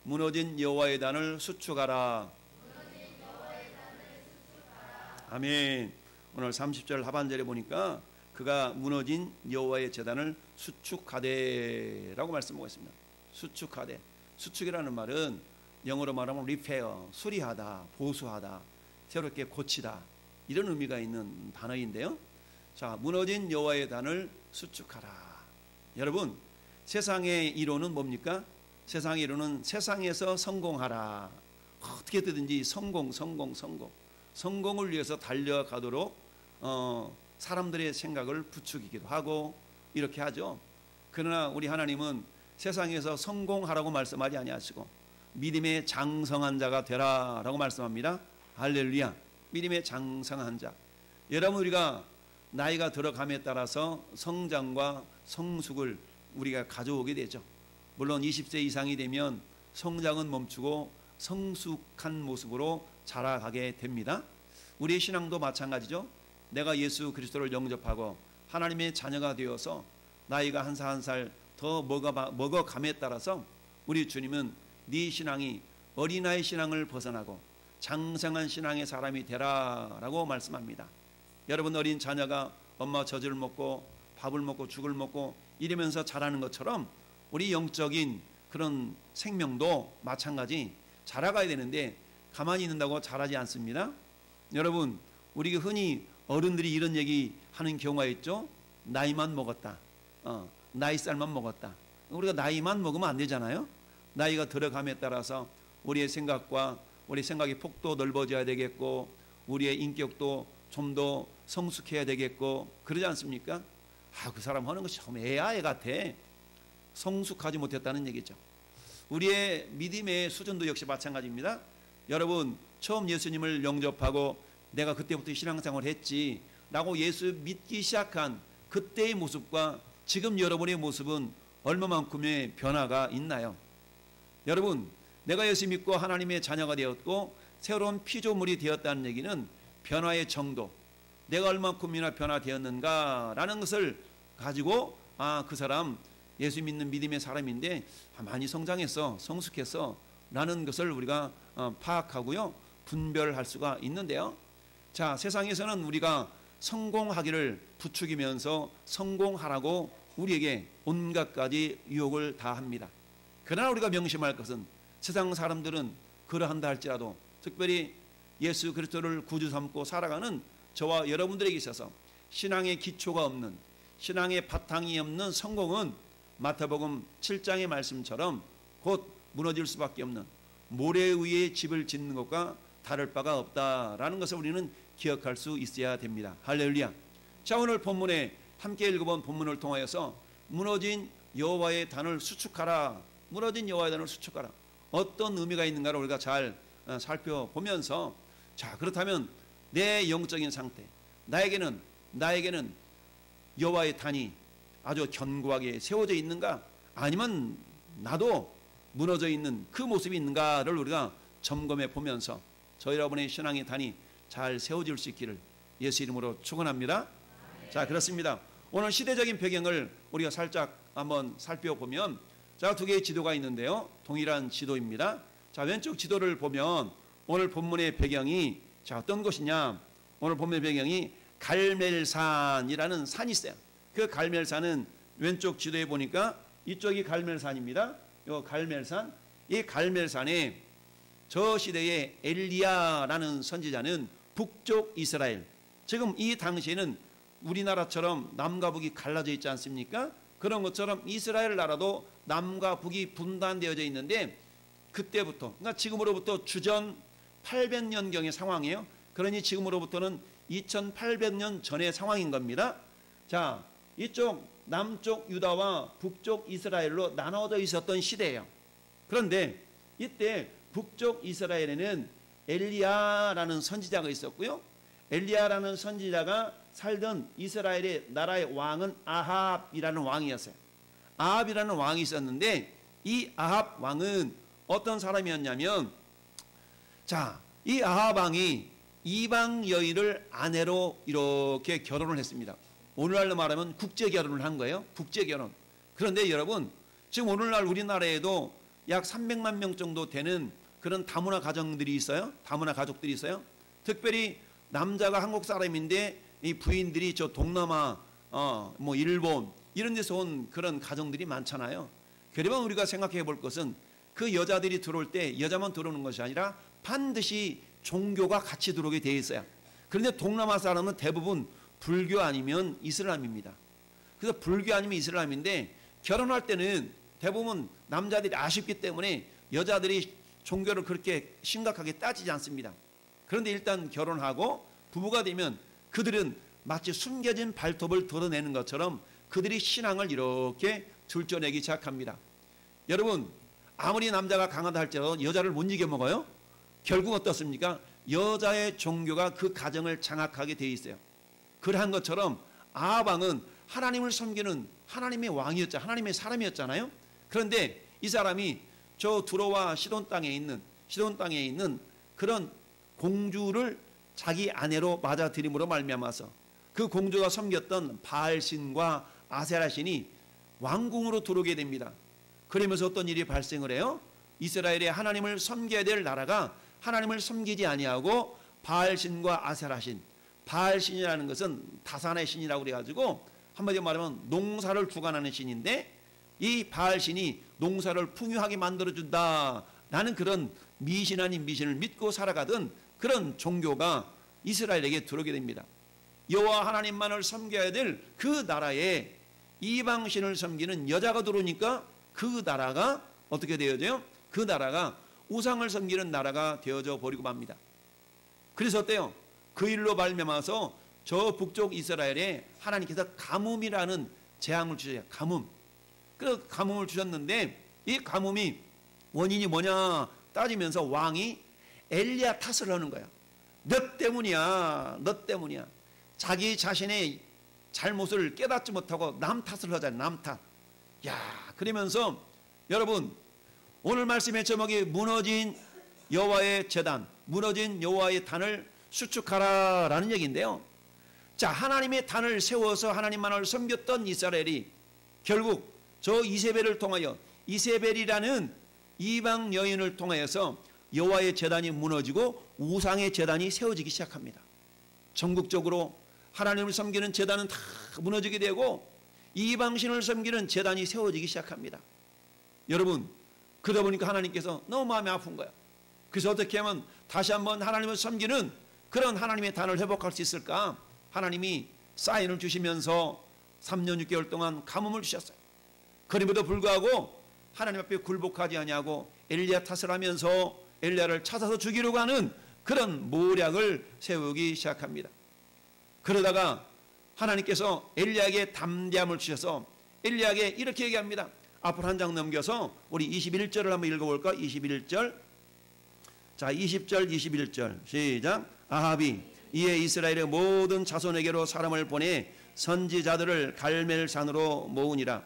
무너진 여호와의 단을 수축하라. 아멘. 오늘 30절 하반절에 보니까 그가 무너진 여호와의 제단을 수축하되라고 말씀하고 있습니다. 수축하되. 수축이라는 말은 영어로 말하면 리페어, 수리하다, 보수하다, 새롭게 고치다, 이런 의미가 있는 단어인데요. 자, 무너진 여호와의 단을 수축하라. 여러분, 세상의 이론은 뭡니까? 세상의 이론은 세상에서 성공하라. 어떻게든지 성공을 위해서 달려가도록 사람들의 생각을 부추기기도 하고 이렇게 하죠. 그러나 우리 하나님은 세상에서 성공하라고 말씀하지 아니하시고 믿음의 장성한 자가 되라라고 말씀합니다. 할렐루야. 믿음의 장성한 자. 여러분, 우리가 나이가 들어감에 따라서 성장과 성숙을 우리가 가져오게 되죠. 물론 20세 이상이 되면 성장은 멈추고 성숙한 모습으로 자라가게 됩니다. 우리의 신앙도 마찬가지죠. 내가 예수 그리스도를 영접하고 하나님의 자녀가 되어서 나이가 한 살 한 살 더 먹어감에 따라서 우리 주님은 네 신앙이 어린아이 신앙을 벗어나고 장성한 신앙의 사람이 되라라고 말씀합니다. 여러분, 어린 자녀가 엄마 젖을 먹고 밥을 먹고 죽을 먹고 이러면서 자라는 것처럼 우리 영적인 그런 생명도 마찬가지 자라가야 되는데 가만히 있는다고 자라지 않습니다. 여러분, 우리가 흔히 어른들이 이런 얘기 하는 경우가 있죠. 나이만 먹었다. 나이살만 먹었다. 우리가 나이만 먹으면 안 되잖아요. 나이가 들어감에 따라서 우리의 생각과 우리 생각의 폭도 넓어져야 되겠고 우리의 인격도 좀 더 성숙해야 되겠고 그러지 않습니까? 그 사람 하는 것이 참 애 같아. 성숙하지 못했다는 얘기죠. 우리의 믿음의 수준도 역시 마찬가지입니다. 여러분, 처음 예수님을 영접하고 내가 그때부터 신앙생활을 했지 라고 예수 믿기 시작한 그때의 모습과 지금 여러분의 모습은 얼마만큼의 변화가 있나요? 여러분, 내가 예수 믿고 하나님의 자녀가 되었고 새로운 피조물이 되었다는 얘기는 변화의 정도, 내가 얼마큼이나 변화되었는가라는 것을 가지고 그 사람 예수 믿는 믿음의 사람인데 많이 성장했어, 성숙했어 라는 것을 우리가 파악하고요, 분별할 수가 있는데요. 자, 세상에서는 우리가 성공하기를 부추기면서 성공하라고 우리에게 온갖 가지 유혹을 다 합니다. 그러나 우리가 명심할 것은 세상 사람들은 그러한다 할지라도 특별히 예수 그리스도를 구주 삼고 살아가는 저와 여러분들에게 있어서 신앙의 기초가 없는, 신앙의 바탕이 없는 성공은 마태복음 7장의 말씀처럼 곧 무너질 수밖에 없는 모래 위에 집을 짓는 것과 다를 바가 없다라는 것을 우리는 기억할 수 있어야 됩니다. 할렐루야. 자, 오늘 본문에 함께 읽어본 본문을 통하여서 무너진 여호와의 단을 수축하라, 무너진 여호와의 단을 수축하라, 어떤 의미가 있는가를 우리가 잘 살펴보면서, 자, 그렇다면 내 영적인 상태, 나에게는 여호와의 단이 아주 견고하게 세워져 있는가, 아니면 나도 무너져 있는 그 모습이 있는가를 우리가 점검해 보면서 저희 여러분의 신앙의 단이 잘 세워질 수 있기를 예수 이름으로 축원합니다. 자, 그렇습니다. 오늘 시대적인 배경을 우리가 살짝 한번 살펴보면, 자, 두 개의 지도가 있는데요, 동일한 지도입니다. 자, 왼쪽 지도를 보면 오늘 본문의 배경이, 자, 어떤 것이냐, 오늘 본문의 배경이 갈멜산이라는 산이 있어요. 그 갈멜산은 왼쪽 지도에 보니까 이쪽이 갈멜산입니다. 이 갈멜산, 이 갈멜산에 저 시대의 엘리야라는 선지자는 북쪽 이스라엘, 지금 이 당시에는 우리나라처럼 남과 북이 갈라져 있지 않습니까? 그런 것처럼 이스라엘 나라도 남과 북이 분단되어져 있는데, 그때부터, 그러니까 지금으로부터 주전 800년경의 상황이에요. 그러니 지금으로부터는 2800년 전의 상황인 겁니다. 자, 이쪽 남쪽 유다와 북쪽 이스라엘로 나눠져 있었던 시대예요. 그런데 이때 북쪽 이스라엘에는 엘리야라는 선지자가 있었고요, 엘리야라는 선지자가 살던 이스라엘의 나라의 왕은 아합이라는 왕이었어요. 아합이라는 왕이 있었는데, 이 아합 왕은 어떤 사람이었냐면, 자, 이 아합 왕이 이방 여인을 아내로 이렇게 결혼을 했습니다. 오늘날로 말하면 국제 결혼을 한 거예요. 국제 결혼. 그런데 여러분, 지금 오늘날 우리나라에도 약 300만 명 정도 되는 그런 다문화 가정들이 있어요. 다문화 가족들이 있어요. 특별히 남자가 한국 사람인데 이 부인들이 저 동남아, 뭐 일본 이런 데서 온 그런 가정들이 많잖아요. 그러면 우리가 생각해 볼 것은 그 여자들이 들어올 때 여자만 들어오는 것이 아니라 반드시 종교가 같이 들어오게 되어 있어요. 그런데 동남아 사람은 대부분 불교 아니면 이슬람입니다. 그래서 불교 아니면 이슬람인데 결혼할 때는 대부분 남자들이 아쉽기 때문에 여자들이 종교를 그렇게 심각하게 따지지 않습니다. 그런데 일단 결혼하고 부부가 되면 그들은 마치 숨겨진 발톱을 드러내는 것처럼 그들이 신앙을 이렇게 들춰내기 시작합니다. 여러분, 아무리 남자가 강하다 할지라도 여자를 못 이겨먹어요? 결국 어떻습니까? 여자의 종교가 그 가정을 장악하게 되어 있어요. 그러한 것처럼 아합왕은 하나님을 섬기는 하나님의 왕이었잖아요. 하나님의 사람이었잖아요. 그런데 이 사람이 저 두로와 시돈 땅에 있는 그런 공주를 자기 아내로 맞아들임으로 말미암아서 그 공주가 섬겼던 바알신과 아세라신이 왕궁으로 들어오게 됩니다. 그러면서 어떤 일이 발생을 해요? 이스라엘의 하나님을 섬겨야 될 나라가 하나님을 섬기지 아니하고 바알신과 아세라신, 바알신이라는 것은 다산의 신이라고 그래가지고 한마디로 말하면 농사를 주관하는 신인데 이 바알신이 농사를 풍요하게 만들어준다라는 그런 미신 아닌 미신을 믿고 살아가던 그런 종교가 이스라엘에게 들어오게 됩니다. 여호와 하나님만을 섬겨야 될 그 나라에 이방신을 섬기는 여자가 들어오니까 그 나라가 어떻게 되어져요? 그 나라가 우상을 섬기는 나라가 되어져 버리고 맙니다. 그래서 어때요? 그 일로 발명해서 저 북쪽 이스라엘에 하나님께서 가뭄이라는 재앙을 주셔요. 가뭄. 그 가뭄을 주셨는데 이 가뭄이 원인이 뭐냐 따지면서 왕이 엘리야 탓을 하는 거야. 너 때문이야. 너 때문이야. 자기 자신의 잘못을 깨닫지 못하고 남 탓을 하잖아요. 남 탓. 야, 그러면서 여러분 오늘 말씀의 제목이 무너진 여호와의 제단, 무너진 여호와의 단을 수축하라라는 얘기인데요. 자, 하나님의 단을 세워서 하나님만을 섬겼던 이스라엘이 결국 저 이세벨을 통하여 이세벨이라는 이방 여인을 통하여서 여호와의 제단이 무너지고 우상의 제단이 세워지기 시작합니다. 전국적으로 하나님을 섬기는 제단은 다 무너지게 되고 이방신을 섬기는 제단이 세워지기 시작합니다. 여러분, 그러다 보니까 하나님께서 너무 마음이 아픈 거야. 그래서 어떻게 하면 다시 한번 하나님을 섬기는 그런 하나님의 단을 회복할 수 있을까? 하나님이 사인을 주시면서 3년 6개월 동안 가뭄을 주셨어요. 그럼에도 불구하고 하나님 앞에 굴복하지 아니하고 엘리야 탓을 하면서 엘리야를 찾아서 죽이려고 하는 그런 모략을 세우기 시작합니다. 그러다가 하나님께서 엘리야에게 담대함을 주셔서 엘리야에게 이렇게 얘기합니다. 앞으로 한 장 넘겨서 우리 21절을 한번 읽어볼까? 21절. 자, 20절 21절 시작. 아합이 이에 이스라엘의 모든 자손에게로 사람을 보내 선지자들을 갈멜산으로 모으니라.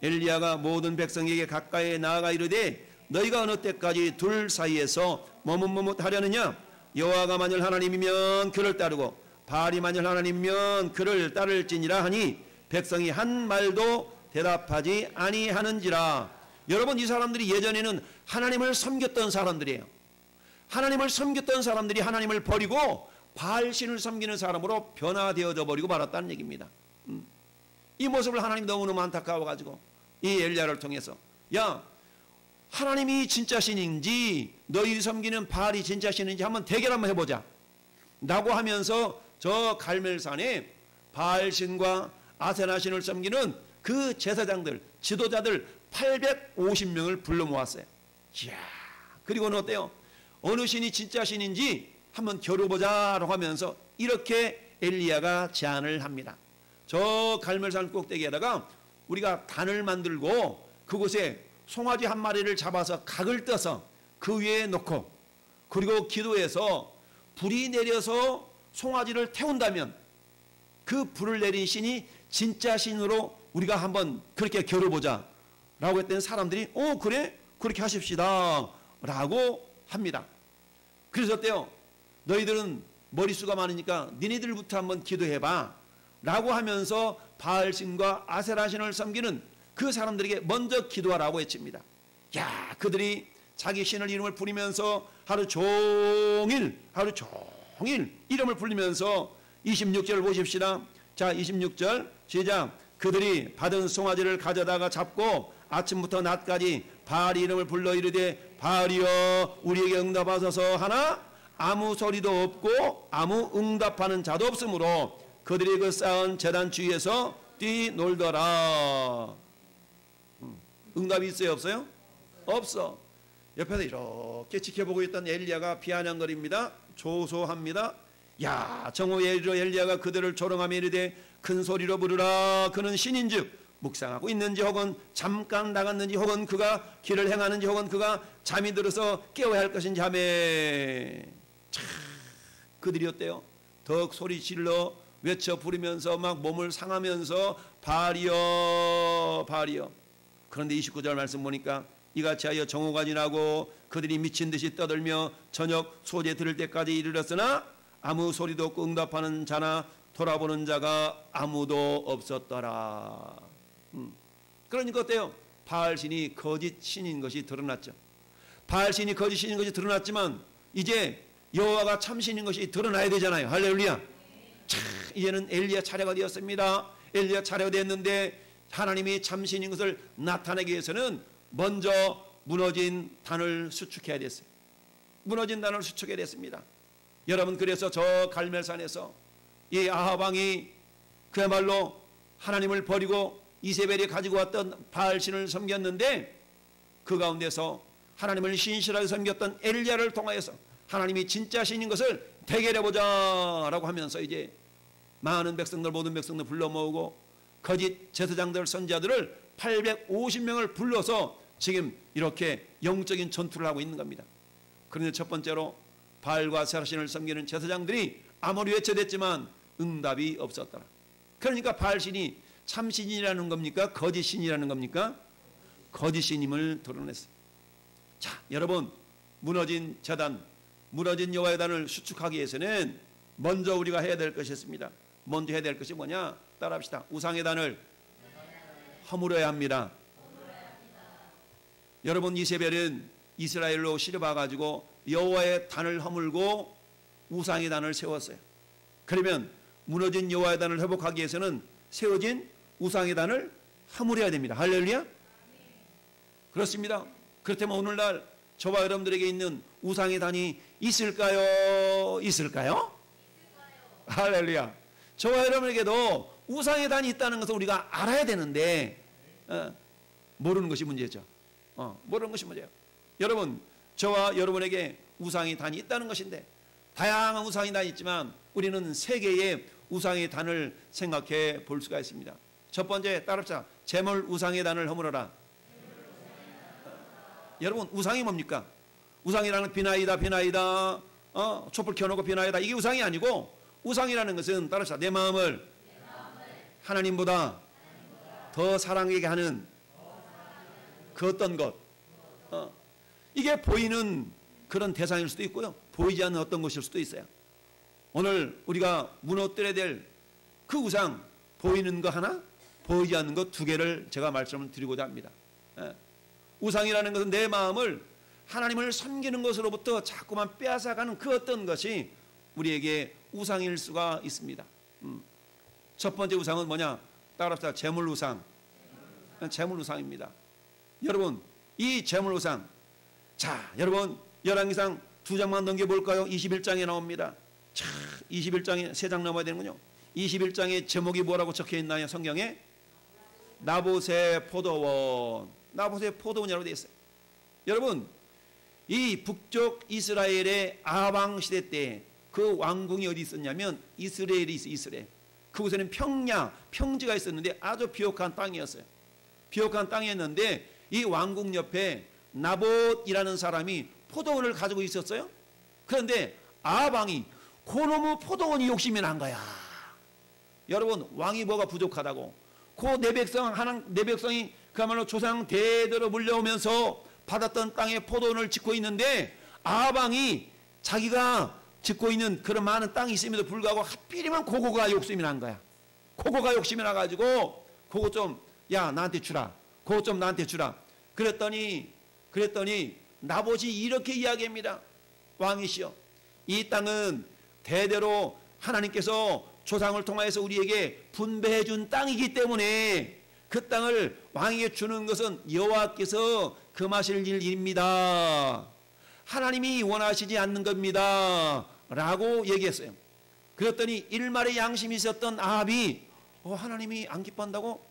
엘리야가 모든 백성에게 가까이 나아가 이르되 너희가 어느 때까지 둘 사이에서 머뭇머뭇하려느냐? 여호와가 만일 하나님이면 그를 따르고 바알이 만일 하나님이면 그를 따를지니라 하니 백성이 한 말도 대답하지 아니하는지라. 여러분, 이 사람들이 예전에는 하나님을 섬겼던 사람들이에요. 하나님을 섬겼던 사람들이 하나님을 버리고 바알신을 섬기는 사람으로 변화되어져 버리고 말았다는 얘기입니다. 이 모습을 하나님 너무너무 안타까워가지고 이 엘리야를 통해서 야, 하나님이 진짜 신인지 너희들이 섬기는 바알이 진짜 신인지 한번 대결 한번 해보자 라고 하면서 저 갈멜산에 바알신과 아세나신을 섬기는 그 제사장들, 지도자들 850명을 불러 모았어요. 이야, 그리고는 어때요? 어느 신이 진짜 신인지 한번 겨뤄보자라고 하면서 이렇게 엘리야가 제안을 합니다. 저 갈멜산 꼭대기에다가 우리가 단을 만들고 그곳에 송아지 한 마리를 잡아서 각을 떠서 그 위에 놓고 그리고 기도해서 불이 내려서 송아지를 태운다면 그 불을 내린 신이 진짜 신으로 우리가 한번 그렇게 겨뤄보자 라고 했더니 사람들이 그래? 그렇게 하십시다 라고 합니다. 그래서 어때요? 너희들은 머릿수가 많으니까 니네들부터 한번 기도해봐 라고 하면서 바알신과 아세라신을 섬기는 그 사람들에게 먼저 기도하라고 외칩니다. 야, 그들이 자기 신을 이름을 부리면서 하루 종일 이름을 부리면서 26절 보십시다. 자, 26절 시작. 그들이 받은 송아지를 가져다가 잡고 아침부터 낮까지 바알 이름을 불러 이르되 바알이여 우리에게 응답하소서 하나 아무 소리도 없고 아무 응답하는 자도 없으므로 그들이 그 쌓은 제단 주위에서 뛰놀더라. 응답이 있어요, 없어요? 없어. 옆에서 이렇게 지켜보고 있던 엘리야가 비아냥거립니다. 조소합니다. 야, 정오에 이르러 엘리야가 그들을 조롱하며 이르되 큰 소리로 부르라. 그는 신인즉 묵상하고 있는지 혹은 잠깐 나갔는지 혹은 그가 길을 행하는지 혹은 그가 잠이 들어서 깨워야 할 것인지 하며 참 그들이 어때요? 더욱 소리 질러 외쳐 부르면서 막 몸을 상하면서 바알이여 바알이여. 그런데 29절 말씀 보니까 이같이 하여 정오가 지나고 그들이 미친 듯이 떠들며 저녁 소재 들을 때까지 이르렀으나 아무 소리도 없고 응답하는 자나 돌아보는 자가 아무도 없었더라. 그러니까 어때요? 바알신이 거짓 신인 것이 드러났죠. 바알신이 거짓 신인 것이 드러났지만 이제 여호와가 참신인 것이 드러나야 되잖아요. 할렐루야. 자, 이제는 엘리야 차례가 되었습니다. 엘리야 차례가 됐는데 하나님이 참신인 것을 나타내기 위해서는 먼저 무너진 단을 수축해야 됐어요. 무너진 단을 수축해야 됐습니다. 여러분, 그래서 저 갈멜산에서 이 아합 왕이 그야말로 하나님을 버리고 이세벨이 가지고 왔던 바알신을 섬겼는데 그 가운데서 하나님을 신실하게 섬겼던 엘리야를 통하여서 하나님이 진짜 신인 것을 대결해보자 라고 하면서 이제 많은 백성들, 모든 백성들 불러 모으고 거짓 제사장들, 선지자들을 850명을 불러서 지금 이렇게 영적인 전투를 하고 있는 겁니다. 그런데 첫 번째로 바알과 세라신을 섬기는 제사장들이 아무리 외쳐댔지만 응답이 없었더라. 그러니까 바알신이 참신이라는 겁니까? 거짓신이라는 겁니까? 거짓신임을 드러냈어요. 자, 여러분, 무너진 제단, 무너진 여호와의 단을 수축하기 위해서는 먼저 우리가 해야 될 것이 있습니다. 먼저 해야 될 것이 뭐냐? 따라합시다. 우상의 단을 허물어야 합니다. 여러분, 이세벨은 이스라엘로 시려봐 가지고 여호와의 단을 허물고 우상의 단을 세웠어요. 그러면 무너진 여호와의 단을 회복하기 위해서는 세워진 우상의 단을 허물어야 됩니다. 할렐루야. 그렇습니다. 그렇다면 오늘날 저와 여러분들에게 있는 우상의 단이 있을까요? 있을까요? 할렐루야. 저와 여러분에게도 우상의 단이 있다는 것을 우리가 알아야 되는데 모르는 것이 문제죠. 모르는 것이 문제예요. 여러분, 저와 여러분에게 우상의 단이 있다는 것인데 다양한 우상의 단이 있지만 우리는 세 개의 우상의 단을 생각해 볼 수가 있습니다. 첫 번째, 따라합시다. 제물 우상의 단을 허물어라. 여러분, 우상이 뭡니까? 우상이라는 비나이다, 비나이다, 촛불 켜놓고 비나이다, 이게 우상이 아니고 우상이라는 것은 따라합시다. 내 마음을 하나님보다 더 사랑하게 하는 그 어떤 것, 이게 보이는 그런 대상일 수도 있고요, 보이지 않는 어떤 것일 수도 있어요. 오늘 우리가 무너뜨려야 될 그 우상, 보이는 거 하나, 보이지 않는 것 두 개를 제가 말씀을 드리고자 합니다. 우상이라는 것은 내 마음을 하나님을 섬기는 것으로부터 자꾸만 빼앗아가는 그 어떤 것이 우리에게 우상일 수가 있습니다. 첫 번째 우상은 뭐냐? 따라합시다. 재물우상. 재물우상입니다. 여러분, 이 재물우상, 자, 여러분, 열왕기상 2장만 넘겨볼까요? 21장에 나옵니다. 자, 21장에 3장 넘어야 되는군요. 21장의 제목이 뭐라고 적혀 있나요? 성경에? 나봇의 포도원. 나봇의 포도원이라고 되어 있어요. 여러분, 이 북쪽 이스라엘의 아방 시대 때 그 왕궁이 어디 있었냐면 이스라엘이 있어요. 이스라엘. 그곳에는 평야, 평지가 있었는데 아주 비옥한 땅이었어요. 비옥한 땅이었는데 이 왕궁 옆에 나봇이라는 사람이 포도원을 가지고 있었어요. 그런데 아방이 그놈의 포도원이 욕심이 난 거야. 여러분, 왕이 뭐가 부족하다고 그 내 백성이 그야말로 조상 대대로 물려오면서 받았던 땅에 포도원을 짓고 있는데 아방이 자기가 짓고 있는 그런 많은 땅이 있음에도 불구하고 하필이면 그거가 욕심이 난 거야. 그거가 욕심이 나가지고 그거 좀 야 나한테 주라. 그거 좀 나한테 주라. 그랬더니 그랬더니 나봇이 이렇게 이야기합니다. 왕이시여, 이 땅은 대대로 하나님께서 조상을 통하여서 우리에게 분배해 준 땅이기 때문에 그 땅을 왕에게 주는 것은 여호와께서 금하실 일입니다. 하나님이 원하시지 않는 겁니다. 라고 얘기했어요. 그랬더니 일말의 양심이 있었던 아합이 하나님이 안 기뻐한다고?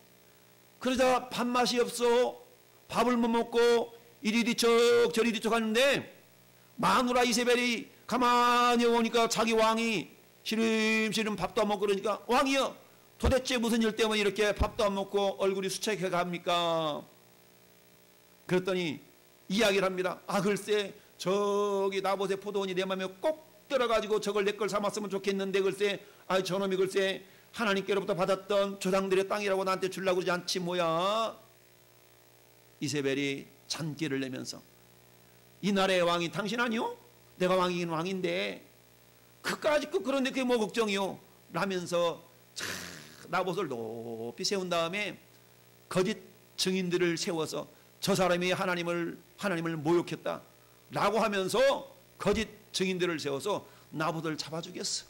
그러자 밥맛이 없어. 밥을 못 먹고 이리 뒤척 저리 뒤척 하는데 마누라 이세벨이 가만히 오니까 자기 왕이 시름시름 밥도 안 먹고 그러니까 왕이여, 도대체 무슨 일 때문에 이렇게 밥도 안 먹고 얼굴이 수척해 갑니까? 그랬더니 이야기를 합니다. 글쎄 저기 나봇의 포도원이 내 마음에 꼭 들어가지고 저걸 내 걸 삼았으면 좋겠는데 글쎄 저놈이 글쎄 하나님께로부터 받았던 조상들의 땅이라고 나한테 주려고 그러지 않지 뭐야. 이세벨이 잔기를 내면서 이 나라의 왕이 당신 아니요? 내가 왕이긴 왕인데 그까짓 그런데 그게 뭐 걱정이요? 라면서 나봇을 높이 세운 다음에 거짓 증인들을 세워서 저 사람이 하나님을 모욕했다 라고 하면서 거짓 증인들을 세워서 나봇을 잡아 죽였어.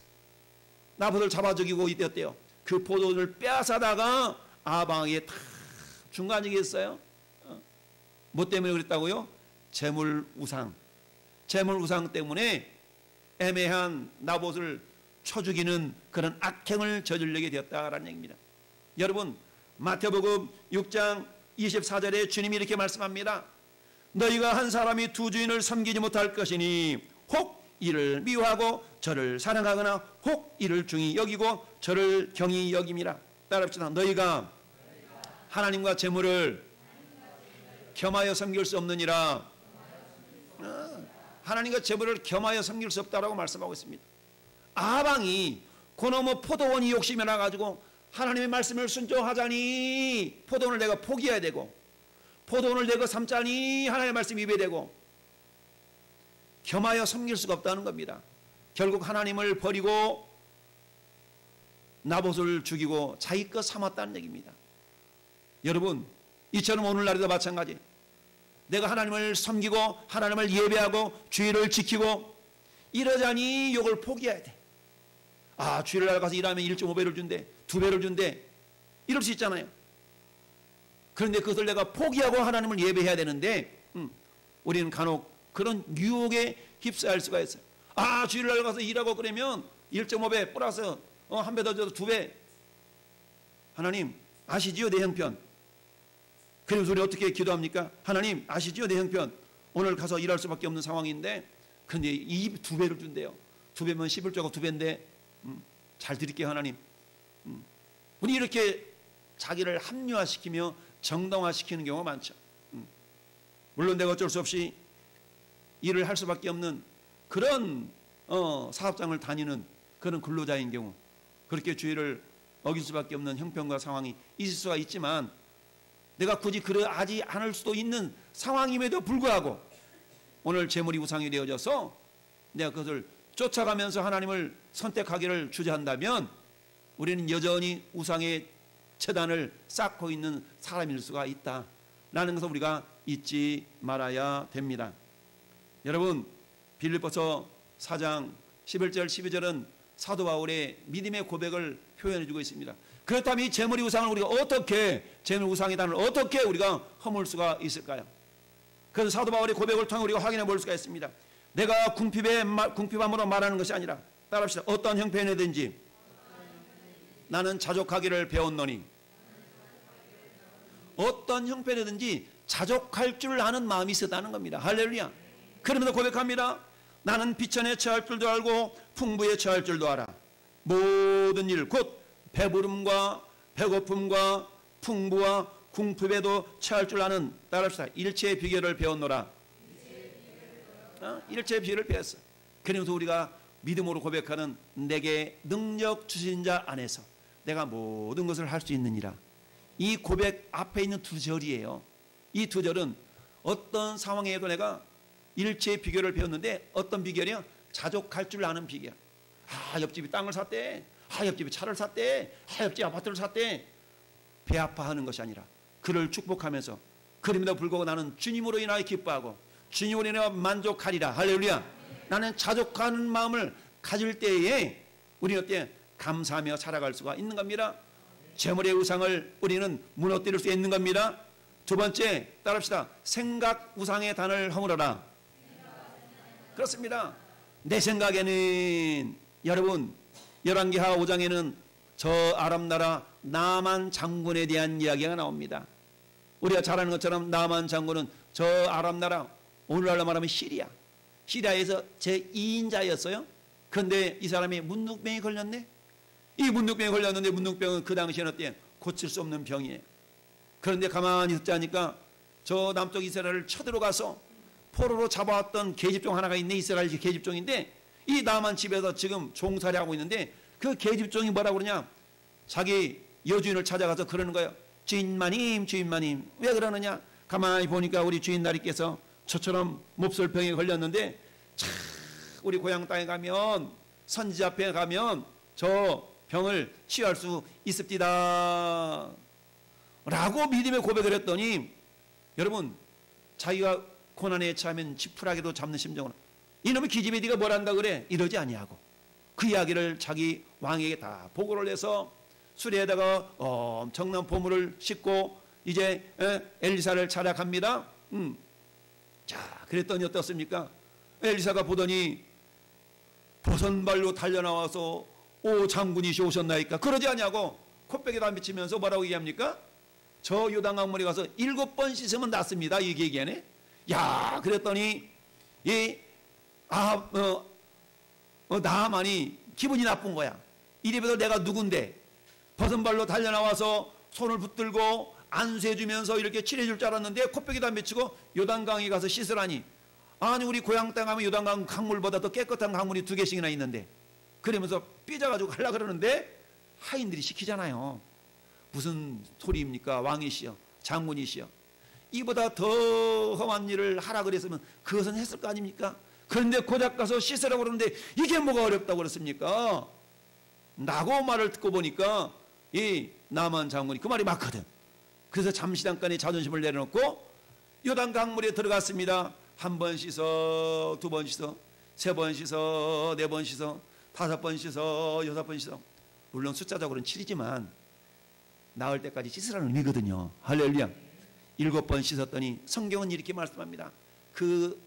나봇을 잡아 죽이고 이때였대요. 그 포도원을 빼앗아다가 아방에게 다 중간이겠어요. 뭐 때문에 그랬다고요? 재물 우상 때문에 애매한 나봇을 쳐 죽이는 그런 악행을 저지르게 되었다라는 얘기입니다. 여러분, 마태복음 6장 24절에 주님이 이렇게 말씀합니다. 너희가 한 사람이 두 주인을 섬기지 못할 것이니 혹 이를 미워하고 저를 사랑하거나 혹 이를 중히 여기고 저를 경히 여김이라. 따라합시다. 너희가 하나님과 재물을 겸하여 섬길 수 없느니라. 하나님과 재물을 겸하여 섬길 수 없다라고 말씀하고 있습니다. 아방이 그놈의 포도원이 욕심이 나가지고 하나님의 말씀을 순종하자니 포도원을 내가 포기해야 되고 포도원을 내가 삼자니 하나님의 말씀이 입에 대고 겸하여 섬길 수가 없다는 겁니다. 결국 하나님을 버리고 나봇을 죽이고 자기 것 삼았다는 얘기입니다. 여러분, 이처럼 오늘날에도 마찬가지. 내가 하나님을 섬기고 하나님을 예배하고 주의를 지키고 이러자니 이걸 포기해야 돼. 주일날 가서 일하면 1.5배를 준대, 2배를 준대, 이럴 수 있잖아요. 그런데 그것을 내가 포기하고 하나님을 예배해야 되는데 우리는 간혹 그런 유혹에 휩싸일 수가 있어요. 주일날 가서 일하고 그러면 1.5배 플러스 한 배 더 줘도 2배. 하나님 아시지요 내 형편. 그래서 우리 어떻게 기도합니까? 하나님 아시지요 내 형편. 오늘 가서 일할 수밖에 없는 상황인데 근데 이 2배를 준대요. 2배면 11조가 2배인데 잘 드릴게요 하나님. 우리 이렇게 자기를 합리화시키며 정당화시키는 경우가 많죠. 물론 내가 어쩔 수 없이 일을 할 수밖에 없는 그런 사업장을 다니는 그런 근로자인 경우 그렇게 주의를 어길 수밖에 없는 형편과 상황이 있을 수가 있지만 내가 굳이 그러하지 않을 수도 있는 상황임에도 불구하고 오늘 재물이 우상이 되어져서 내가 그것을 쫓아가면서 하나님을 선택하기를 주저한다면 우리는 여전히 우상의 처단을 쌓고 있는 사람일 수가 있다라는 것을 우리가 잊지 말아야 됩니다. 여러분, 빌립보서 4장 11절 12절은 사도 바울의 믿음의 고백을 표현해 주고 있습니다. 그렇다면 이 재물이 우상을 우리가 어떻게 재물 우상이다를 어떻게 우리가 허물 수가 있을까요? 그래서 사도 바울의 고백을 통해 우리가 확인해 볼 수가 있습니다. 내가 궁핍함으로 말하는 것이 아니라 따라합시다. 어떤 형편이든지 나는 자족하기를 배웠노니 어떤 형편이든지 자족할 줄 아는 마음이 있었다는 겁니다. 할렐루야. 그러면서 고백합니다. 나는 비천에 처할 줄도 알고 풍부에 처할 줄도 알아. 모든 일 곧 배부름과 배고픔과 풍부와 궁핍에도 처할 줄 아는 따라합시다. 일체의 비결을 배웠노라. 일체의 비결을 배웠어. 그러면서 우리가 믿음으로 고백하는 내게 능력 주신 자 안에서 내가 모든 것을 할 수 있느니라. 이 고백 앞에 있는 두 절이에요. 이 두 절은 어떤 상황에도 내가 일체의 비결을 배웠는데 어떤 비결이요? 자족할 줄 아는 비결. 옆집이 땅을 샀대. 옆집이 차를 샀대. 옆집이 아파트를 샀대. 배 아파하는 것이 아니라 그를 축복하면서 그럼에도 불구하고 나는 주님으로 인하여 기뻐하고 주님으로 인하여 만족하리라. 할렐루야. 나는 자족하는 마음을 가질 때에 우리는 어때? 감사하며 살아갈 수가 있는 겁니다. 재물의 우상을 우리는 무너뜨릴 수 있는 겁니다. 두 번째, 따라합시다. 생각 우상의 단을 허물어라. 그렇습니다. 내 생각에는, 여러분, 열왕기하 5장에는 저 아람 나라 나만 장군에 대한 이야기가 나옵니다. 우리가 잘 아는 것처럼 나만 장군은 저 아람 나라, 오늘날로 말하면 시리아에서 제2인자였어요. 그런데 이 사람이 문둥병이 걸렸네. 이 문둥병이 걸렸는데 문둥병은 그 당시에는 어때요? 고칠 수 없는 병이에요. 그런데 가만히 있지 않으니까 저 남쪽 이스라엘을 쳐들어가서 포로로 잡아왔던 계집종 하나가 있네. 이스라엘 계집종인데 이 나만 집에서 지금 종살이 하고 있는데 그 계집종이 뭐라고 그러냐? 자기 여주인을 찾아가서 그러는 거예요. 주인마님, 주인마님, 왜 그러느냐? 가만히 보니까 우리 주인 나리께서 저처럼 몹쓸병에 걸렸는데 참 우리 고향 땅에 가면, 선지 앞에 가면 저 병을 치유할 수 있습니다 라고 믿음의 고백을 했더니, 여러분, 자기가 고난에 처하면 지푸라기도 잡는 심정으로 이놈의 기집애 네가 뭘 한다 그래? 이러지 아니하고 그 이야기를 자기 왕에게 다 보고를 해서 수레에다가 엄청난 보물을 싣고 이제 엘리사를 찾아갑니다. 자, 그랬더니 어떻습니까? 엘리사가 보더니 보선발로 달려나와서 오 장군이시 오셨나이까? 그러지 아니하고 콧배기도 안 비치면서 뭐라고 얘기합니까? 저 요단강물에 가서 7번 씻으면 낫습니다. 이게 얘기하네. 야, 그랬더니 나만이 기분이 나쁜 거야. 이래봬도 내가 누군데 버선발로 달려나와서 손을 붙들고 안수해주면서 이렇게 칠해줄 줄 알았는데 콧배기도 안 비치고 요단강에 가서 씻으라니. 아니 우리 고향 땅 가면 요단강 강물보다 더 깨끗한 강물이 2개씩이나 있는데, 그러면서 삐져가지고 가려고 그러는데 하인들이 시키잖아요. 무슨 소리입니까? 왕이시여, 장군이시여, 이보다 더 험한 일을 하라 그랬으면 그것은 했을 거 아닙니까? 그런데 고작 가서 씻으라고 그러는데 이게 뭐가 어렵다고 그랬습니까? 라고 말을 듣고 보니까 이 나만 장군이 그 말이 맞거든. 그래서 잠시간에 자존심을 내려놓고 요단 강물에 들어갔습니다. 1번 씻어, 2번 씻어, 3번 씻어, 4번 씻어, 5번 씻어, 6번 씻어. 물론 숫자적으로는 7이지만 나을 때까지 씻으라는 의미거든요. 할렐루야. 7번 씻었더니 성경은 이렇게 말씀합니다. 그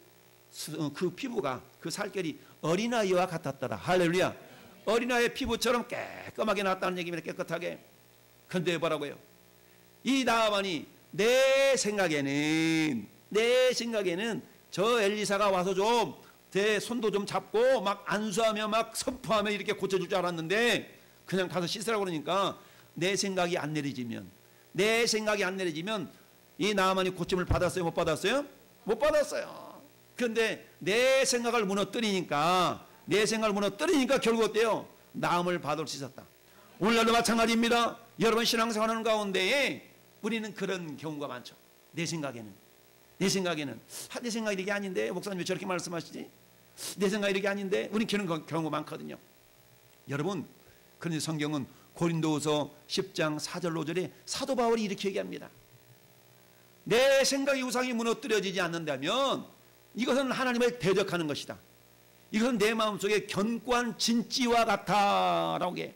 피부가, 그 살결이 어린아이와 같았더라. 할렐루야. 어린아이의 피부처럼 깨끗하게 나왔다는 얘기입니다. 깨끗하게. 그런데 뭐라고요? 이 나아만이 내 생각에는 저 엘리사가 와서 좀 내 손도 좀 잡고 막 안수하며 막 선포하며 이렇게 고쳐줄 줄 알았는데 그냥 가서 씻으라고 그러니까 내 생각이 안 내려지면 이 나아만이 고침을 받았어요? 못 받았어요? 못 받았어요. 그런데 내 생각을 무너뜨리니까 결국 어때요? 나음을 받을 수 있었다. 오늘날도 마찬가지입니다. 여러분 신앙생활하는 가운데에 우리는 그런 경우가 많죠. 내 생각에는 내 생각이 이게 아닌데 목사님 왜 저렇게 말씀하시지? 내 생각이 이렇게 아닌데 우리는 그런 경우가 많거든요. 여러분, 그런데 성경은 고린도후서 10장 4절 5절에 사도 바울이 이렇게 얘기합니다. 내 생각이 우상이 무너뜨려지지 않는다면 이것은 하나님을 대적하는 것이다. 이것은 내 마음속에 견고한 진지와 같아 라고 해.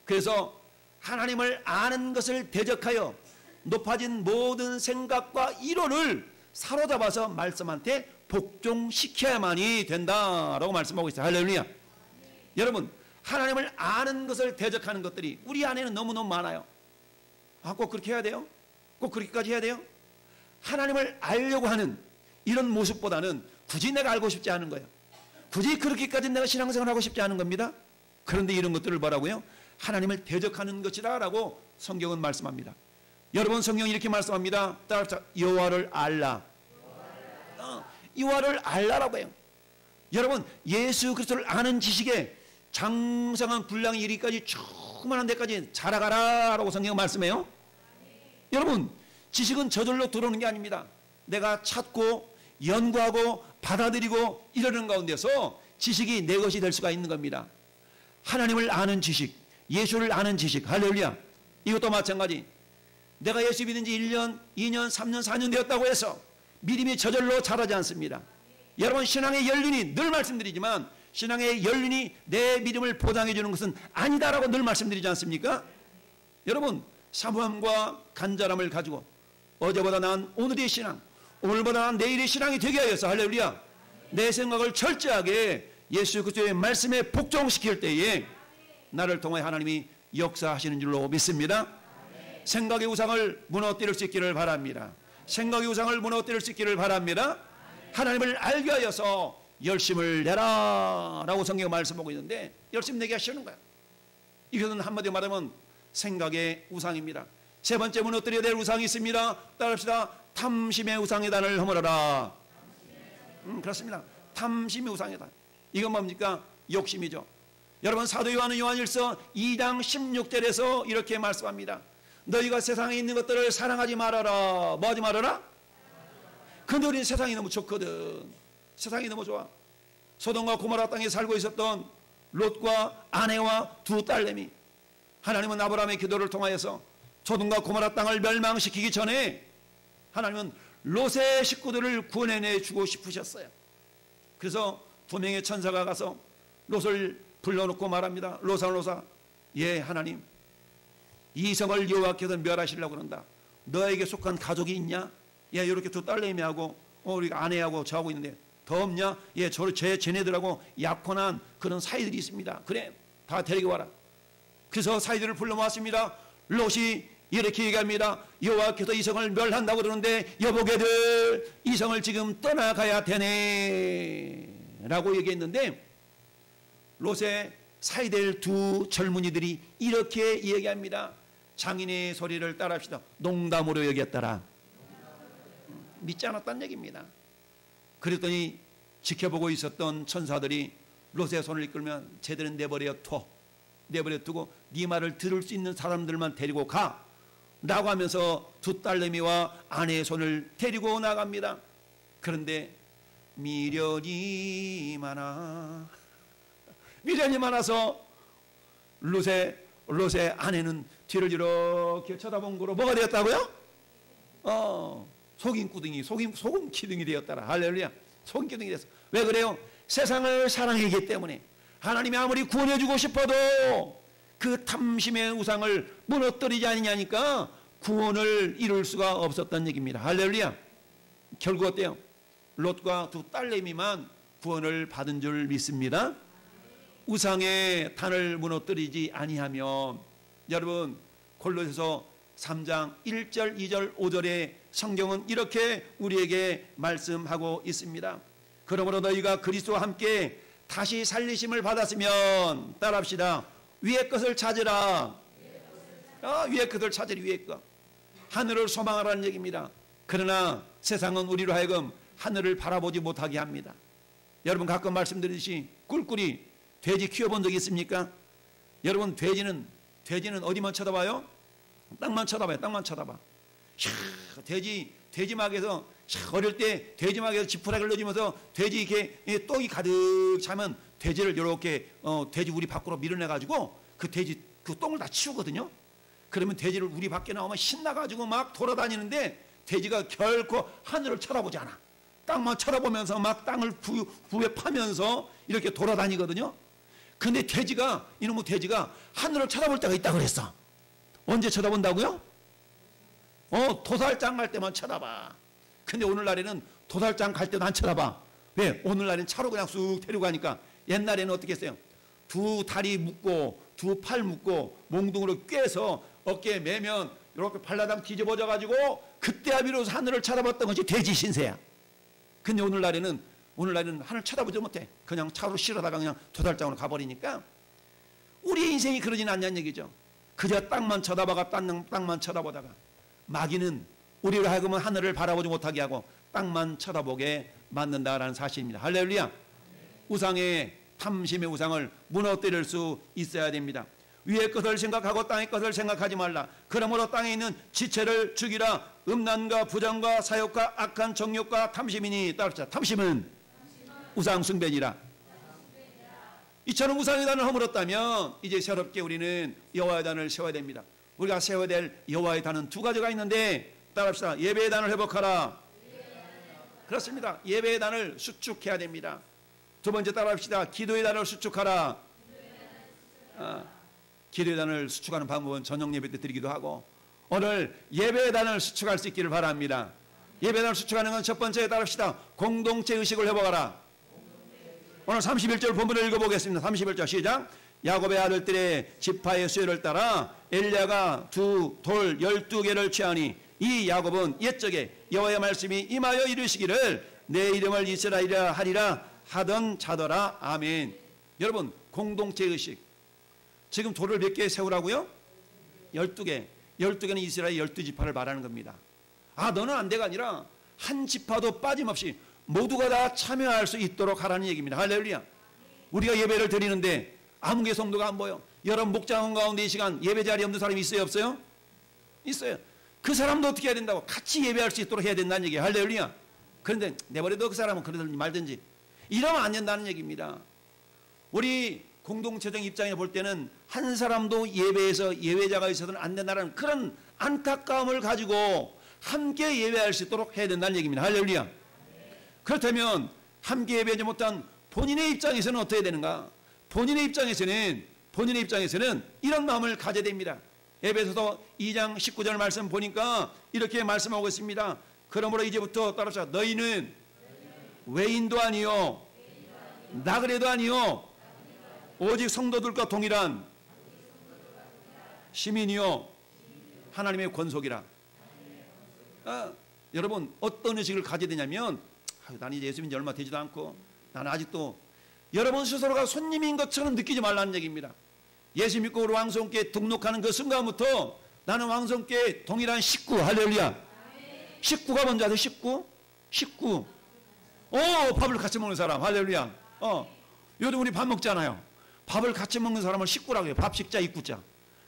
그래서 하나님을 아는 것을 대적하여 높아진 모든 생각과 이론을 사로잡아서 말씀한테 복종시켜야만이 된다라고 말씀하고 있어요. 할렐루야. 여러분, 하나님을 아는 것을 대적하는 것들이 우리 안에는 너무너무 많아요. 꼭 그렇게 해야 돼요? 꼭 그렇게까지 해야 돼요? 하나님을 알려고 하는 이런 모습보다는 굳이 내가 알고 싶지 않은 거예요. 굳이 그렇게까지 내가 신앙생활을 하고 싶지 않은 겁니다. 그런데 이런 것들을 뭐라고요? 하나님을 대적하는 것이다 라고 성경은 말씀합니다. 여러분, 성경이 이렇게 말씀합니다. 따라합시다. 여호와를 알라. 여호와를 알라라고 해요. 여러분, 예수 그리스도를 아는 지식에 장성한 분량이 이르기까지 충만한 데까지 자라가라 라고 성경은 말씀해요. 여러분, 지식은 저절로 들어오는 게 아닙니다. 내가 찾고 연구하고 받아들이고 이러는 가운데서 지식이 내 것이 될 수가 있는 겁니다. 하나님을 아는 지식, 예수를 아는 지식, 할렐루야. 이것도 마찬가지. 내가 예수 믿은 지 1년, 2년, 3년, 4년 되었다고 해서 믿음이 저절로 자라지 않습니다. 여러분, 신앙의 연륜이, 늘 말씀드리지만 신앙의 연륜이 내 믿음을 보장해 주는 것은 아니다라고 늘 말씀드리지 않습니까? 여러분, 사모함과 간절함을 가지고 어제보다 나은 오늘의 신앙, 오늘보다 나은 내일의 신앙이 되게 하여서, 할렐루야, 내 생각을 철저하게 예수 그리스도의 말씀에 복종시킬 때에 나를 통해 하나님이 역사하시는 줄로 믿습니다. 생각의 우상을 무너뜨릴 수 있기를 바랍니다. 생각의 우상을 무너뜨릴 수 있기를 바랍니다. 하나님을 알게 하여서 열심을 내라 라고 성경에 말씀하고 있는데, 열심 내게 하시는 거야. 이것은 한마디로 말하면 생각의 우상입니다. 세 번째 무너뜨려야 될 우상이 있습니다. 따라합시다. 탐심의 우상의 단을 허물어라. 그렇습니다. 탐심의 우상의 단. 이건 뭡니까? 욕심이죠. 여러분, 사도 요한은 요한일서 2장 16절에서 이렇게 말씀합니다. 너희가 세상에 있는 것들을 사랑하지 말아라. 뭐 하지 말아라? 근데 우리는 세상이 너무 좋거든. 세상이 너무 좋아. 소돔과 고모라 땅에 살고 있었던 롯과 아내와 두 딸내미, 하나님은 아브라함의 기도를 통하여서 소돔과 고모라 땅을 멸망시키기 전에 하나님은 롯의 식구들을 구원해내 주고 싶으셨어요. 그래서 두 명의 천사가 가서 롯을 불러놓고 말합니다. 롯아, 예, 하나님, 이 성을 여호와께서 멸하시려고 그런다. 너에게 속한 가족이 있냐? 예, 이렇게 두 딸내미하고 우리가 아내하고 저하고 있는데 더 없냐? 예, 쟤네들하고 약혼한 그런 사이들이 있습니다. 그래, 다 데리고 와라. 그래서 사이들을 불러 모았습니다. 롯이 이렇게 얘기합니다. 여호와께서 이 성을 멸한다고 그러는데 여보게들, 이 성을 지금 떠나가야 되네 라고 얘기했는데, 롯의 사이될 두 젊은이들이 이렇게 얘기합니다. 장인의 소리를 따라합시다. 농담으로 여겼더라. 믿지 않았다는 얘기입니다. 그랬더니 지켜보고 있었던 천사들이 롯의 손을 이끌면 쟤들은 내버려 두고 네 말을 들을 수 있는 사람들만 데리고 가 라고 하면서 두 딸내미와 아내의 손을 데리고 나갑니다. 그런데 미련이 많아서 롯의 아내는 뒤를 이렇게 쳐다본 거로 뭐가 되었다고요? 속임구둥이, 소금 기둥이 되었더라. 할렐루야. 소금 기둥이 됐어. 왜 그래요? 세상을 사랑하기 때문에. 하나님이 아무리 구원해주고 싶어도 그 탐심의 우상을 무너뜨리지 않느냐니까 구원을 이룰 수가 없었다는 얘기입니다. 할렐루야. 결국 어때요? 롯과 두 딸내미만 구원을 받은 줄 믿습니다. 우상의 단을 무너뜨리지 아니하면, 여러분, 골로새서 3장 1절, 2절, 5절에 성경은 이렇게 우리에게 말씀하고 있습니다. 그러므로 너희가 그리스도와 함께 다시 살리심을 받았으면, 따라합시다. 위의 것을 찾으라. 위의 것을 찾으라. 위의 것. 하늘을 소망하라는 얘기입니다. 그러나 세상은 우리로 하여금 하늘을 바라보지 못하게 합니다. 여러분, 가끔 말씀드리듯이 꿀꿀이 돼지 키워본 적이 있습니까? 여러분, 돼지는 어디만 쳐다봐요? 땅만 쳐다봐요. 땅만 쳐다봐. 돼지막에서 어릴 때 돼지막에서 지푸라기를 넣어주면서 돼지 이렇게 떡이 가득 차면 돼지를 이렇게 돼지 우리 밖으로 밀어내가지고 그 돼지 그 똥을 다 치우거든요. 그러면 돼지를 우리 밖에 나오면 신나가지고 막 돌아다니는데 돼지가 결코 하늘을 쳐다보지 않아. 땅만 쳐다보면서 막 땅을 부에 파면서 이렇게 돌아다니거든요. 근데 돼지가, 이놈의 돼지가 하늘을 쳐다볼 때가 있다고 그랬어. 언제 쳐다본다고요? 도살장 갈 때만 쳐다봐. 근데 오늘날에는 도살장 갈 때도 안 쳐다봐. 왜? 오늘날에는 차로 그냥 쑥 데리고 가니까. 옛날에는 어떻게 했어요? 두 다리 묶고 두 팔 묶고 몽둥이로 꿰서 어깨에 매면 이렇게 발라당 뒤집어져 가지고 그때야 비로소 하늘을 쳐다봤던 것이 돼지 신세야. 근데 오늘날에는 하늘 쳐다보지 못해. 그냥 차로 실어다가 그냥 도살장으로 가버리니까 우리의 인생이 그러진 않냐는 얘기죠. 그저 땅만 쳐다보다가 땅만 쳐다보다가 마귀는 우리로 하여금 하늘을 바라보지 못하게 하고 땅만 쳐다보게 만든다라는 사실입니다. 할렐루야. 우상의 탐심의 우상을 무너뜨릴 수 있어야 됩니다. 위의 것을 생각하고 땅의 것을 생각하지 말라. 그러므로 땅에 있는 지체를 죽이라. 음란과 부정과 사욕과 악한 정욕과 탐심이니. 따릅시다. 탐심은 우상 숭배니라. 이처럼 우상의 단을 허물었다면 이제 새롭게 우리는 여호와의 단을 세워야 됩니다. 우리가 세워야 될 여호와의 단은 두 가지가 있는데 따라합시다. 예배의 단을 회복하라. 그렇습니다. 예배의 단을 수축해야 됩니다. 두 번째 따라합시다. 기도의 단을 수축하라. 기도의 단을 수축하는 방법은 저녁 예배 때 드리기도 하고 오늘 예배의 단을 수축할 수 있기를 바랍니다. 예배의 단을 수축하는 건 첫 번째 따라합시다. 공동체 의식을 회복하라. 오늘 31절 본문을 읽어보겠습니다. 31절 시작. 야곱의 아들들의 지파의 수요를 따라 엘리야가 돌 12개를 취하니 이 야곱은 옛적에 여호와의 말씀이 임하여 이르시기를 내 이름을 이스라엘이라 하리라 하던 자더라. 아멘. 여러분 공동체 의식 지금 돌을 몇 개 세우라고요? 12개. 12개는 이스라엘 12지파를 말하는 겁니다. 너는 안 돼가 아니라 한 지파도 빠짐없이 모두가 다 참여할 수 있도록 하라는 얘기입니다. 할렐루야. 우리가 예배를 드리는데 아무개 성도가 안 보여. 여러분 목장원 가운데 이 시간 예배 자리에 없는 사람이 있어요 없어요? 있어요. 그 사람도 어떻게 해야 된다고? 같이 예배할 수 있도록 해야 된다는 얘기예요. 할렐루야. 그런데 내버려둬 그 사람은 그러든지 말든지 이러면 안 된다는 얘기입니다. 우리 공동체적 입장에 볼 때는 한 사람도 예배에서 예외자가 있어서는 안 된다는 그런 안타까움을 가지고 함께 예배할 수 있도록 해야 된다는 얘기입니다. 할렐루야. 그렇다면 함께 예배하지 못한 본인의 입장에서는 어떻게 해야 되는가? 본인의 입장에서는 이런 마음을 가져야 됩니다. 에베소서 2장 19절 말씀 보니까 이렇게 말씀하고 있습니다. 그러므로 이제부터 따라서 너희는 외인도 아니요 나그네도 아니요 오직 성도들과 동일한 시민이요 하나님의 권속이라. 여러분 어떤 의식을 가져야 되냐면 나는 이제 예수 믿은 지 얼마 되지도 않고 나는 아직도 여러분 스스로가 손님인 것처럼 느끼지 말라는 얘기입니다. 예수 믿고 우리 왕성교회 등록하는 그 순간부터 나는 왕성교회 동일한 식구. 할렐루야. 식구가 뭔지 아세요? 식구. 밥을 같이 먹는 사람. 할렐루야. 요즘 우리 밥 먹잖아요. 밥을 같이 먹는 사람을 식구라고 해요. 밥 식자 입구자.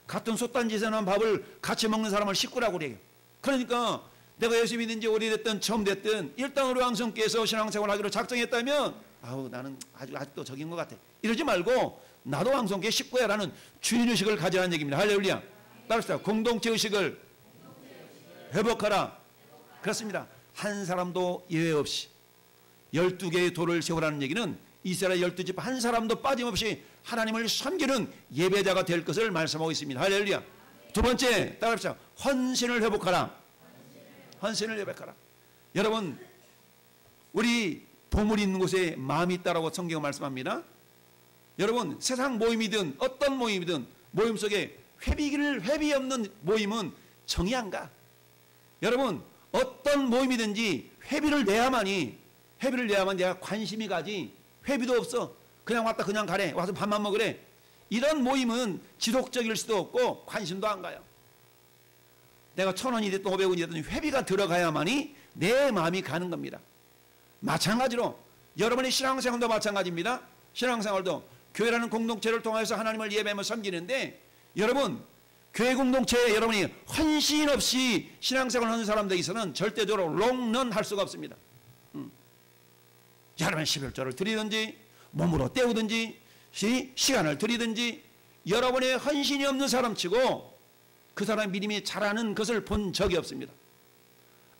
같은 솥단지에서 난 밥을 같이 먹는 사람을 식구라고 그래요. 그러니까 내가 예수 믿은 지 오래됐든 처음 됐든 일단 우리 왕성교회에서 신앙생활 하기로 작정했다면 나는 아직도 적인 것 같아. 이러지 말고 나도 왕성교회 식구야 라는 주인의식을 가지라는 얘기입니다. 할렐루야. 따라합시다. 공동체 의식을 회복하라. 그렇습니다. 한 사람도 예외 없이 12개의 돌을 세우라는 얘기는 이스라엘 12지파 한 사람도 빠짐없이 하나님을 섬기는 예배자가 될 것을 말씀하고 있습니다. 할렐루야. 두 번째 따라합시다. 헌신을 회복하라. 헌신을 회복하라. 여러분 우리 보물이 있는 곳에 마음이 있다라고 성경은 말씀합니다. 여러분 세상 모임이든 어떤 모임이든 모임 속에 회비 없는 모임은 정이 안 가. 여러분 어떤 모임이든지 회비를 내야만이 내가 관심이 가지. 회비도 없어. 그냥 왔다 그냥 가래. 와서 밥만 먹으래. 이런 모임은 지속적일 수도 없고 관심도 안 가요. 내가 1,000원이 됐든 500원이 됐든 회비가 들어가야만이 내 마음이 가는 겁니다. 마찬가지로 여러분의 신앙생활도 마찬가지입니다. 신앙생활도 교회라는 공동체를 통해서 하나님을 예배하며 섬기는데 여러분 교회 공동체에 여러분이 헌신 없이 신앙생활을 하는 사람들에 있어서는 절대적으로 롱런 할 수가 없습니다. 여러분 11조를 드리든지 몸으로 때우든지 시간을 드리든지 여러분의 헌신이 없는 사람치고 그 사람의 믿음이 자라는 것을 본 적이 없습니다.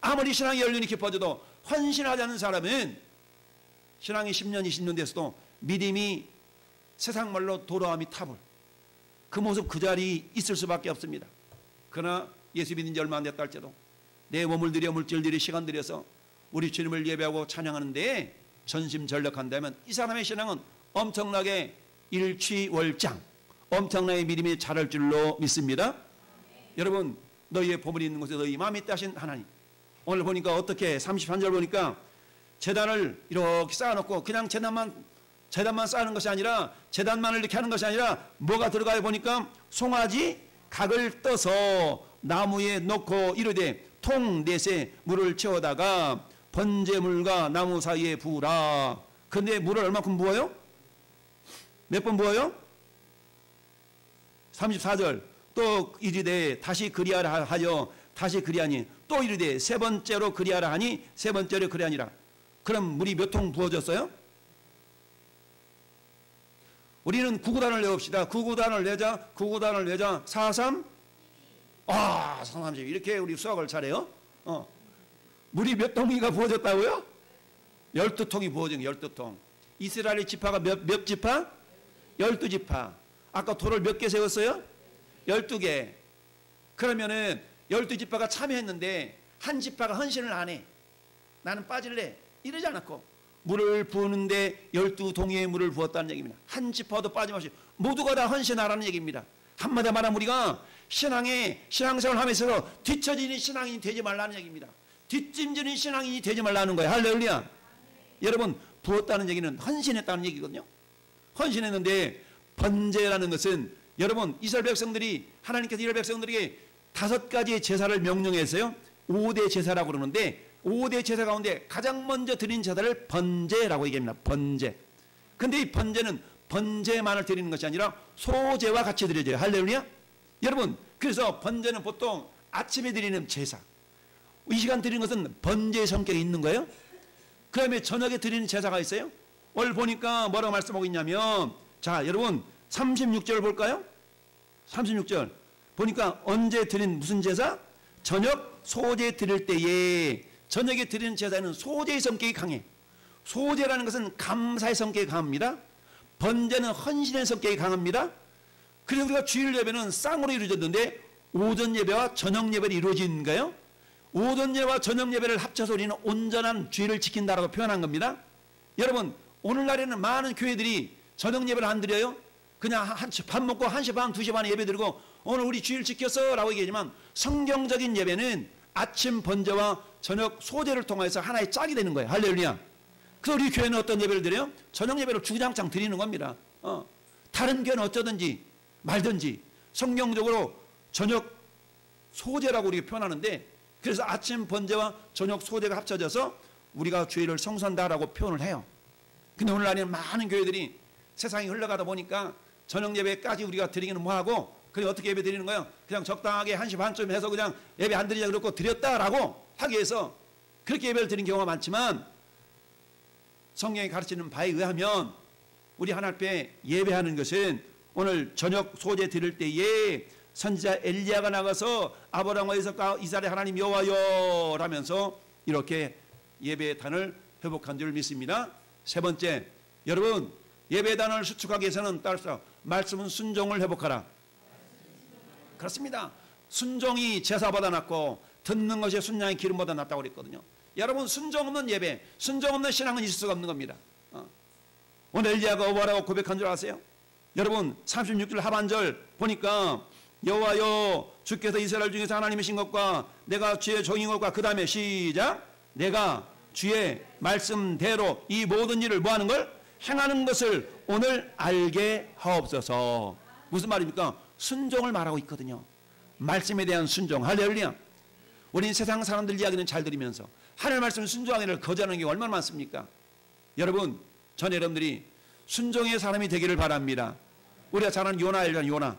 아무리 신앙의 연륜이 깊어져도 헌신하지 않는 사람은 신앙이 10년 20년 됐어도 믿음이 세상 말로 도로함이 타불 그 모습 그 자리 있을 수밖에 없습니다. 그러나 예수 믿은 지 얼마 안 됐다 할지라도 내 몸을 들여 물질 들여 시간 들여서 우리 주님을 예배하고 찬양하는 데에 전심전력한다면 이 사람의 신앙은 엄청나게 일취월장 엄청나게 믿음이 자랄 줄로 믿습니다. 여러분 너희의 보물이 있는 곳에 너희 마음이 있다 하신 하나님 오늘 보니까 어떻게 33절 보니까 제단을 이렇게 쌓아놓고 그냥 제단만 쌓는 것이 아니라 제단만을 이렇게 하는 것이 아니라 뭐가 들어가요 보니까 송아지 각을 떠서 나무에 놓고 이르되 통 넷에 물을 채워다가 번제물과 나무 사이에 부으라. 근데 물을 얼마큼 부어요? 몇 번 부어요? 34절 또 이르되 다시 그리하라 하여 다시 그리하니 또 이르되 세 번째로 그리하라 하니 세 번째로 그리하니라. 그럼 물이 몇 통 부어졌어요? 우리는 구구단을 내봅시다. 구구단을 내자 4, 3, 아, 30 이렇게 우리 수학을 잘해요. 물이 몇 통이가 부어졌다고요? 12통이 부어진 12통. 이스라엘의 지파가 몇 지파? 12지파. 아까 돌을 몇 개 세웠어요? 12개. 그러면은 12지파가 참여했는데 한 지파가 헌신을 안 해. 나는 빠질래. 이러지 않았고 물을 부었는데 12동이의 물을 부었다는 얘기입니다. 한 지파도 빠짐없이 모두가 다 헌신하라는 얘기입니다. 한마디 말하면 우리가 신앙생활을 하면서 뒤처지는 신앙인이 되지 말라는 얘기입니다. 뒷짐지는 신앙인이 되지 말라는 거예요. 할렐루야. 여러분, 부었다는 얘기는 헌신했다는 얘기거든요. 헌신했는데 번제라는 것은 여러분, 이스라엘 백성들이 하나님께서 이스라엘 백성들에게 5가지의 제사를 명령했어요. 5대 제사라고 그러는데 5대 제사 가운데 가장 먼저 드린 제사를 번제라고 얘기합니다. 번제. 근데 이 번제는 번제만을 드리는 것이 아니라 소제와 같이 드려져요. 할렐루야. 여러분, 그래서 번제는 보통 아침에 드리는 제사. 이 시간 드리는 것은 번제의 성격이 있는 거예요. 그 다음에 저녁에 드리는 제사가 있어요. 오늘 보니까 뭐라고 말씀하고 있냐면, 자, 여러분 36절 볼까요? 36절 보니까 언제 드린 무슨 제사? 저녁 소제 드릴 때에. 저녁에 드리는 제사는 소제의 성격이 강해. 소제라는 것은 감사의 성격이 강합니다. 번제는 헌신의 성격이 강합니다. 그래서 우리가 주일 예배는 쌍으로 이루어졌는데 오전 예배와 저녁 예배를 이루어진가요? 오전 예배와 저녁 예배를 합쳐서 우리는 온전한 주일을 지킨다라고 표현한 겁니다. 여러분, 오늘날에는 많은 교회들이 저녁 예배를 안 드려요. 그냥 밥 먹고 1시 반, 2시 반에 예배 드리고 오늘 우리 주일 지켰어 라고 얘기하지만, 성경적인 예배는 아침 번제와 저녁 소제를 통해서 하나의 짝이 되는 거예요. 할렐루야. 그래서 우리 교회는 어떤 예배를 드려요? 저녁 예배를 주구장창 드리는 겁니다. 다른 교회는 어쩌든지 말든지 성경적으로 저녁 소제라고 우리가 표현하는데, 그래서 아침 번제와 저녁 소제가 합쳐져서 우리가 주일을 성수한다라고 표현을 해요. 근데 오늘날에는 많은 교회들이 세상이 흘러가다 보니까 저녁 예배까지 우리가 드리기는 뭐하고, 그래 어떻게 예배 드리는 거예요? 그냥 적당하게 1시 반쯤 해서 그냥 예배 안 드리자 그러고 드렸다라고 하기 위해서 그렇게 예배를 드리는 경우가 많지만, 성경이 가르치는 바에 의하면 우리 하나님 앞에 예배하는 것은 오늘 저녁 소제 드릴 때에 선지자 엘리야가 나가서 아브라함과 이삭과 이스라엘 하나님 여호와여 라면서 이렇게 예배단을 회복한 줄 믿습니다. 세 번째, 여러분 예배단을 수축하기 위해서는 따라서 말씀은 순종을 회복하라. 그렇습니다. 순종이 제사보다 낫고 듣는 것이 순양의 기름보다 낫다고 그랬거든요. 여러분, 순종 없는 예배, 순종 없는 신앙은 있을 수가 없는 겁니다. 오늘 엘리야가 뭐라고 고백한 줄 아세요? 여러분 36절 하반절 보니까 여호와여 주께서 이스라엘 중에서 하나님이신 것과 내가 주의 종인 것과, 그 다음에 시작, 내가 주의 말씀대로 이 모든 일을 뭐하는 걸? 행하는 것을 오늘 알게 하옵소서. 무슨 말입니까? 순종을 말하고 있거든요. 말씀에 대한 순종. 할렐루야. 우리는 세상 사람들 이야기는 잘 들으면서 하나님의 말씀을 순종하기를 거절하는 게 얼마나 많습니까? 여러분, 전 여러분들이 순종의 사람이 되기를 바랍니다. 우리가 잘 아는 요나 알잖아요.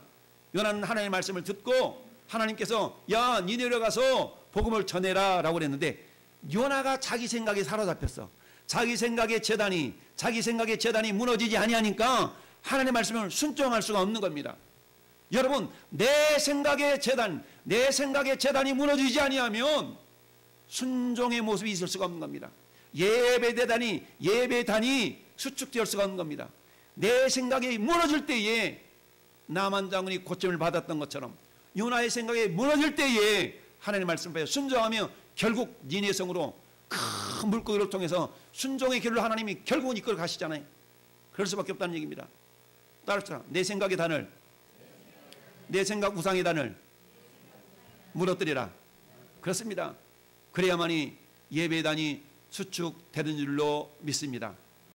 요나는 하나님의 말씀을 듣고 하나님께서 야, 니 내려가서 복음을 전해라 라고 그랬는데, 요나가 자기 생각에 사로잡혔어. 자기 생각의 재단이 무너지지 아니하니까 하나님의 말씀을 순종할 수가 없는 겁니다. 여러분, 내 생각의 재단이 무너지지 아니하면 순종의 모습이 있을 수가 없는 겁니다. 예배단이 수축될 수가 없는 겁니다. 내 생각이 무너질 때에 나만 장군이 고침을 받았던 것처럼 요나의 생각이 무너질 때에 하나님의 말씀에 순종하며 결국 니네성으로 큰 물고기를 통해서 순종의 길로 하나님이 결국은 이끌어 가시잖아요. 그럴 수밖에 없다는 얘기입니다. 따라서 내 생각의 단을, 내 생각 우상의 단을 무너뜨리라. 그렇습니다. 그래야만이 예배단이 수축되는 줄로 믿습니다.